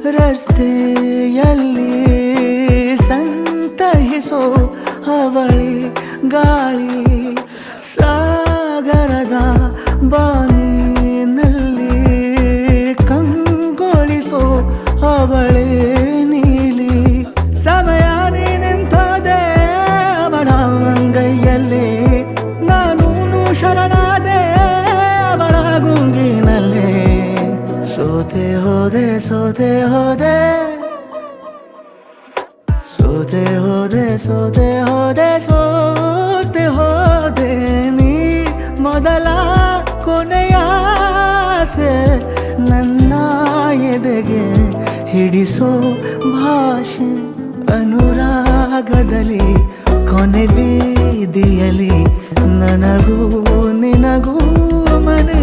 ರಸ್ತೆಯಲ್ಲಿ ಸಂತಹಿಸೋ ಅವಳಿ ಗಾಳಿ ಸಾಗರದ ಬಾನಿನಲ್ಲಿ ಕಂಗೊಳಿಸೋ ಅವಳೆ ನೀಲಿ ಸಮಯ ನಿಂತೋದೆ ಅವಳ ಅಂಗೈಯಲ್ಲಿ ನಾನು ಶರಣಾದೆ ಅವಳ ಗುಂಗಿನಲ್ಲಿ ಸೋತೆ ಹೋದೆ ಸೋತೆ ಹೋದೆ ಸೋತೆ ಹೋದೆ ಸೋತೆ ಹೋದೆ ಸೋತೆ ಹೋದೆ ನೀ ಮೊದಲ ಕೊನೆಯ ಆಸೆ ನನ್ನ ಎದೆಗೆ ಹಿಡಿಸೋ ಭಾಷೆ ಅನುರಾಗದಲ್ಲಿ ಕೊನೆ ಬೀದಿಯಲ್ಲಿ ನನಗೂ ನಿನಗೂ ಮನೆ